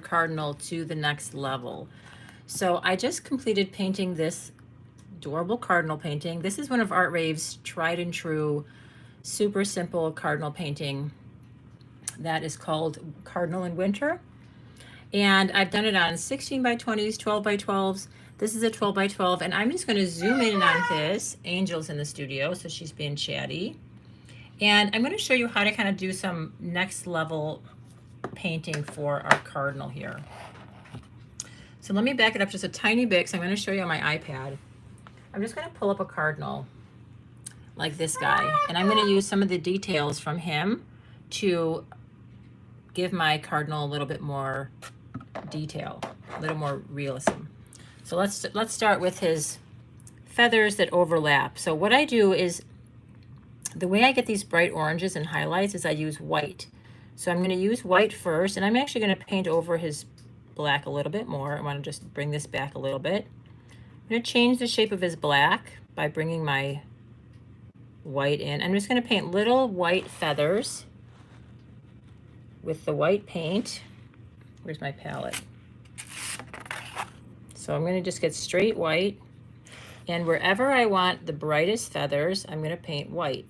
cardinal to the next level. So I just completed painting this adorable cardinal painting. This is one of Art Rave's tried and true, super simple cardinal painting that is called Cardinal in Winter. And I've done it on 16 by 20s, 12 by 12s. This is a 12 by 12, and I'm just going to zoom in on this. Angel's in the studio, so she's being chatty. And I'm going to show you how to kind of do some next level painting for our cardinal here. So let me back it up just a tiny bit, because I'm going to show you on my iPad. I'm just going to pull up a cardinal like this guy, and I'm going to use some of the details from him to give my cardinal a little bit more detail, a little more realism. So let's start with his feathers that overlap. So what I do is, the way I get these bright oranges and highlights is I use white. So I'm going to use white first, and I'm actually going to paint over his black a little bit more. I want to just bring this back a little bit. I'm going to change the shape of his black by bringing my white in. I'm just going to paint little white feathers with the white paint. Where's my palette? So I'm going to just get straight white, and wherever I want the brightest feathers, I'm going to paint white.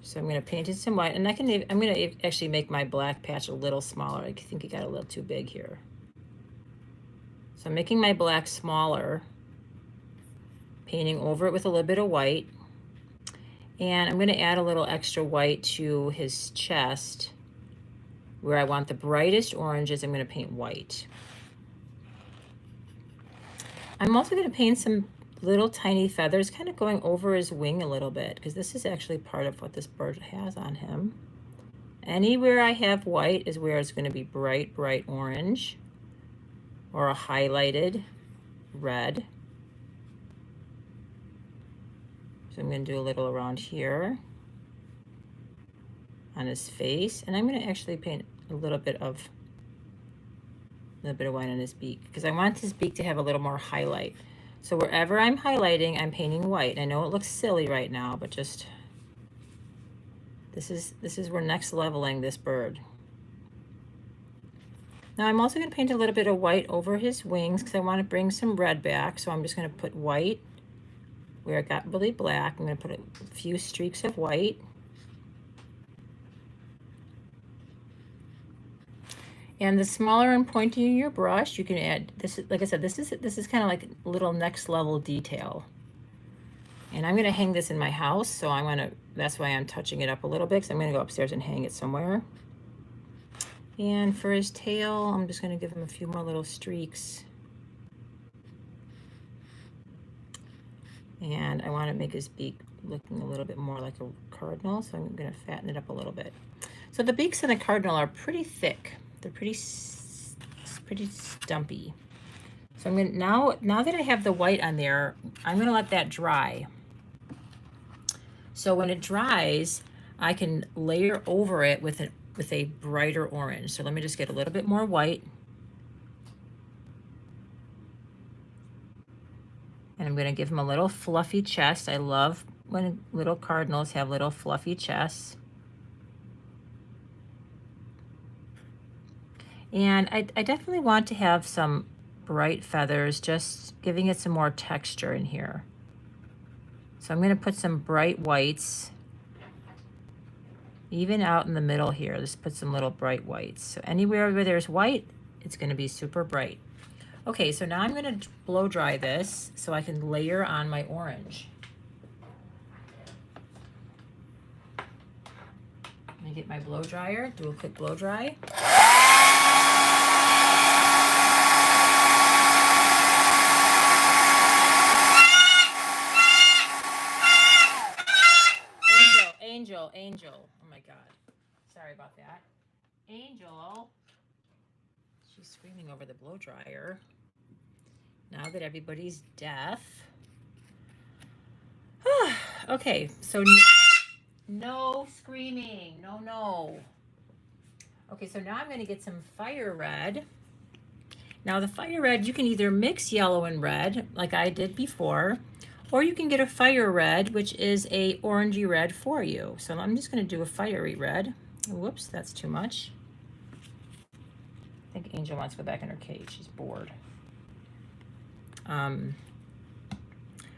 So I'm going to paint in some white, and I'm going to actually make my black patch a little smaller. I think it got a little too big here. So I'm making my black smaller, painting over it with a little bit of white. And I'm going to add a little extra white to his chest. Where I want the brightest oranges, I'm going to paint white. I'm also going to paint some little tiny feathers kind of going over his wing a little bit, because this is actually part of what this bird has on him. Anywhere I have white is where it's going to be bright, bright orange or a highlighted red. So I'm going to do a little around here on his face, and I'm going to actually paint a little bit of white on his beak, because I want his beak to have a little more highlight. So wherever I'm highlighting, I'm painting white. I know it looks silly right now, but just this is we're next leveling this bird. Now I'm also going to paint a little bit of white over his wings, because I want to bring some red back. So I'm just going to put white where it got really black. I'm going to put a few streaks of white. And the smaller and pointier your brush, you can add this. Like I said, this is kind of like a little next level detail. And I'm going to hang this in my house, so I'm going to. That's why I'm touching it up a little bit, because I'm going to go upstairs and hang it somewhere. And for his tail, I'm just going to give him a few more little streaks. And I want to make his beak looking a little bit more like a cardinal, so I'm going to fatten it up a little bit. So the beaks in the cardinal are pretty thick. They're pretty stumpy. So I'm going to, now that I have the white on there, I'm going to let that dry. So when it dries, I can layer over it with a brighter orange. So let me just get a little bit more white. And I'm going to give him a little fluffy chest. I love when little cardinals have little fluffy chests. And I definitely want to have some bright feathers, just giving it some more texture in here. So I'm going to put some bright whites, even out in the middle here. Just put some little bright whites. So anywhere where there's white, it's going to be super bright. Okay, so now I'm going to blow dry this so I can layer on my orange. Let me get my blow dryer, do a quick blow dry. Angel. Oh my God. Sorry about that. Angel. She's screaming over the blow dryer. Now that everybody's deaf. Okay, so no screaming. No. Okay, so now I'm going to get some fire red. Now the fire red, you can either mix yellow and red like I did before, or you can get a fire red, which is a orangey red for you. So I'm just going to do a fiery red. Whoops, that's too much. I think Angel wants to go back in her cage. She's bored.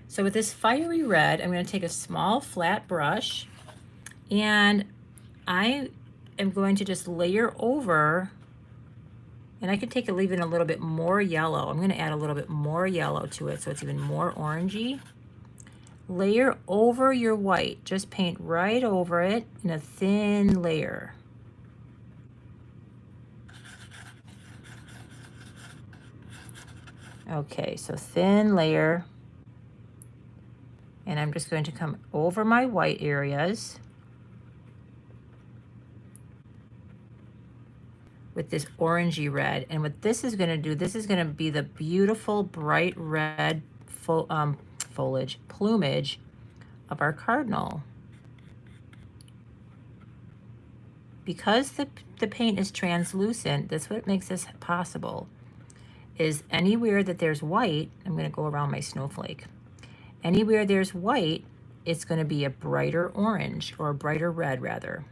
So with this fiery red, I'm going to take a small flat brush, and I am going to just layer over, and I could take leave it a little bit more yellow. I'm going to add a little bit more yellow to it so it's even more orangey. Layer over your white. Just paint right over it in a thin layer. Okay, so thin layer. And I'm just going to come over my white areas with this orangey red. And what this is going to do, this is going to be the beautiful bright red plumage of our cardinal. Because the paint is translucent, that's what makes this possible, is anywhere that there's white, I'm going to go around my snowflake. Anywhere there's white, it's going to be a brighter orange, or a brighter red rather.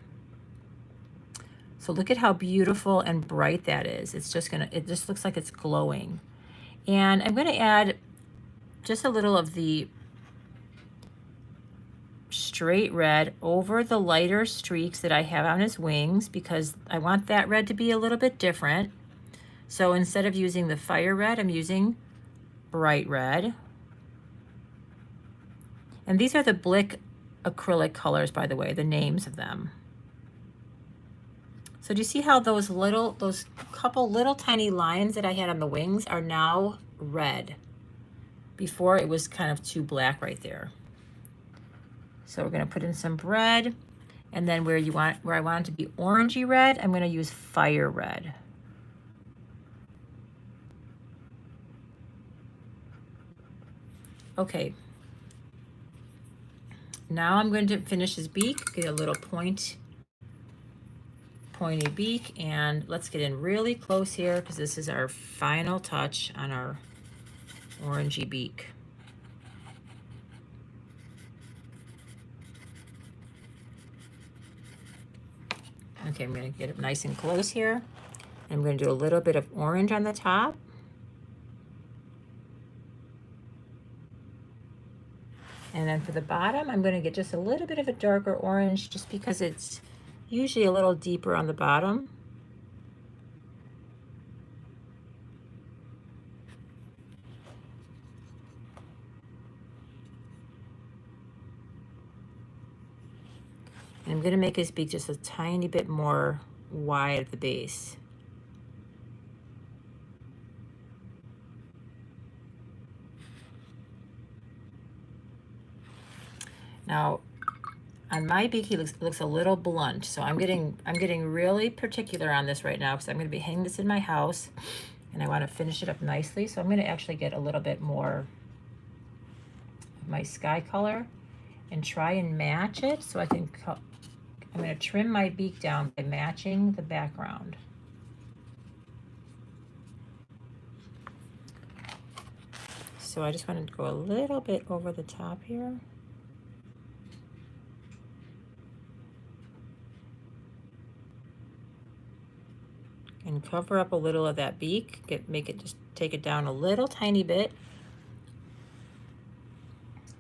So look at how beautiful and bright that is. It's just it just looks like it's glowing. And I'm going to add just a little of the straight red over the lighter streaks that I have on his wings, because I want that red to be a little bit different. So instead of using the fire red, I'm using bright red. And these are the Blick acrylic colors, by the way, the names of them. So do you see how those couple little tiny lines that I had on the wings are now red? Before it was kind of too black right there. So we're going to put in some red, and then where I want it to be orangey red, I'm going to use fire red. Okay. Now I'm going to finish his beak, get a little pointy beak, and let's get in really close here because this is our final touch on our orangey beak. Okay, I'm going to get it nice and close here. I'm going to do a little bit of orange on the top. And then for the bottom, I'm going to get just a little bit of a darker orange, just because it's usually a little deeper on the bottom. And I'm going to make his beak just a tiny bit more wide at the base. Now, on my beak, he looks a little blunt, so I'm getting really particular on this right now, because I'm going to be hanging this in my house, and I want to finish it up nicely. So I'm going to actually get a little bit more of my sky color and try and match it. So I'm going to trim my beak down by matching the background. So I just wanted to go a little bit over the top here. And cover up a little of that beak. Just take it down a little tiny bit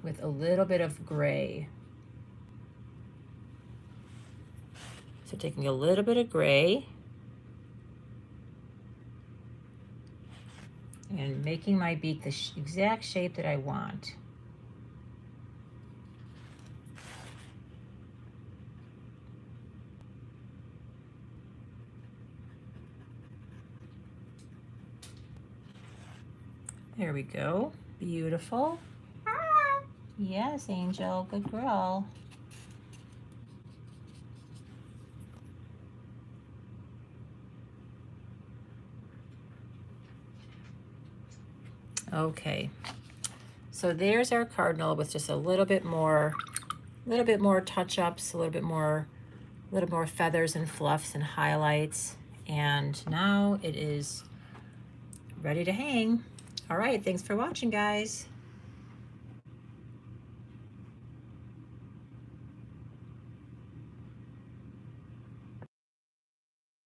with a little bit of gray. So taking a little bit of gray and making my beak the exact shape that I want. There we go. Beautiful. Yes, Angel. Good girl. Okay. So there's our cardinal with just a little bit more touch-ups, a little bit more feathers and fluffs and highlights. And now it is ready to hang. All right, thanks for watching, guys.